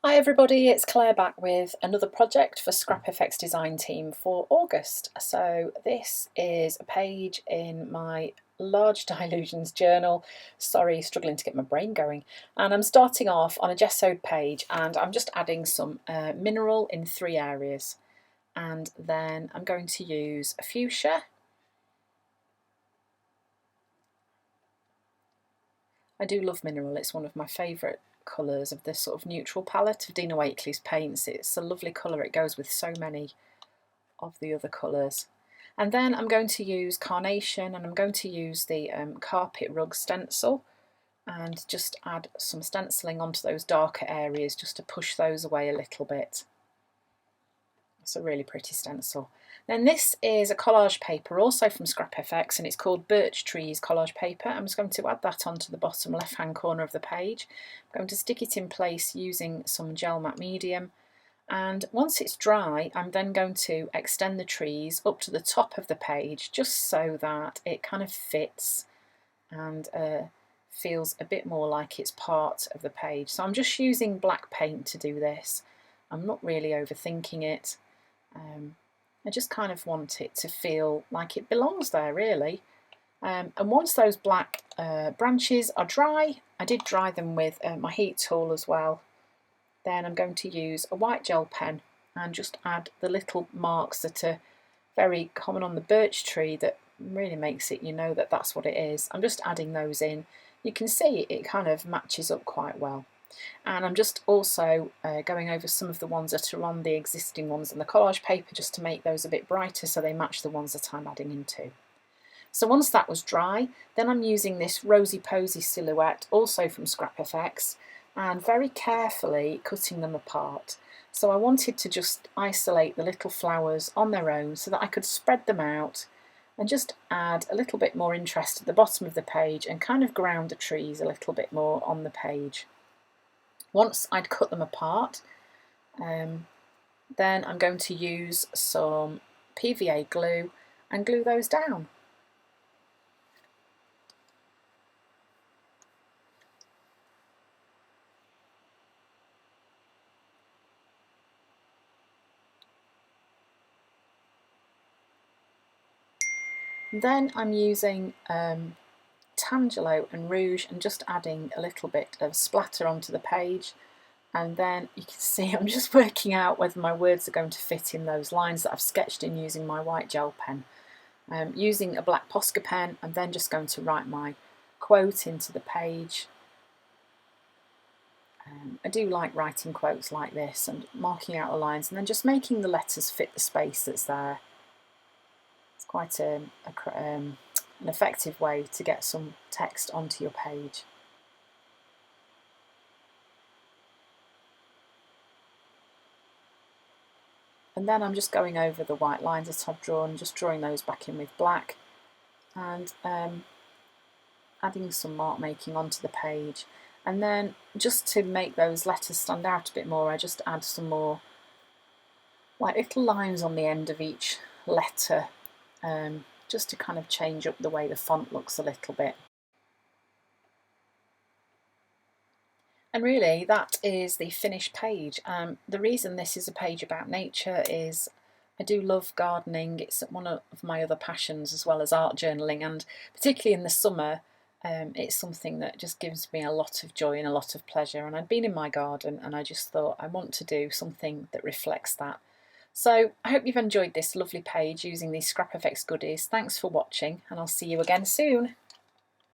Hi everybody, it's Claire back with another project for Scrap FX design team for August. So this is a page in my Large Dilutions journal. Sorry, struggling to get my brain going. And I'm starting off on a gessoed page and I'm just adding some mineral in 3 areas. And then I'm going to use a fuchsia. I do love mineral, it's one of my favourite colours of this sort of neutral palette of Dina Wakley's paints. It's a lovely colour, it goes with so many of the other colours. And then I'm going to use carnation and I'm going to use the carpet rug stencil and just add some stenciling onto those darker areas just to push those away a little bit. It's a really pretty stencil. Then this is a collage paper also from Scrap FX and it's called Birch Trees collage paper. I'm just going to add that onto the bottom left hand corner of the page. I'm going to stick it in place using some gel matte medium, and once it's dry I'm then going to extend the trees up to the top of the page just so that it kind of fits and feels a bit more like it's part of the page. So I'm just using black paint to do this. I'm not really overthinking it. I just kind of want it to feel like it belongs there really. And once those black branches are dry, I did dry them with my heat tool as well, then I'm going to use a white gel pen and just add the little marks that are very common on the birch tree that really makes it, you know, that that's what it is. I'm just adding those in. You can see it kind of matches up quite well. And I'm just also going over some of the ones that are on the existing ones in the collage paper just to make those a bit brighter so they match the ones that I'm adding into. So once that was dry, then I'm using this Rosy Posy silhouette, also from Scrap FX, and very carefully cutting them apart. So I wanted to just isolate the little flowers on their own so that I could spread them out and just add a little bit more interest at the bottom of the page and kind of ground the trees a little bit more on the page. Once I'd cut them apart, then I'm going to use some PVA glue and glue those down. Then I'm using Tangelo and Rouge and just adding a little bit of splatter onto the page, and then you can see I'm just working out whether my words are going to fit in those lines that I've sketched in using my white gel pen. Using a black Posca pen, I'm then just going to write my quote into the page. I do like writing quotes like this and marking out the lines and then just making the letters fit the space that's there. It's quite an effective way to get some text onto your page. And then I'm just going over the white lines that I've drawn, just drawing those back in with black and adding some mark making onto the page. And then just to make those letters stand out a bit more, I just add some more like little lines on the end of each letter, just to kind of change up the way the font looks a little bit. And really that is the finished page. The reason this is a page about nature is I do love gardening. It's one of my other passions as well as art journaling, and particularly in the summer it's something that just gives me a lot of joy and a lot of pleasure. And I'd been in my garden and I just thought I want to do something that reflects that. So I hope you've enjoyed this lovely page using these Scrap FX goodies. Thanks for watching and I'll see you again soon.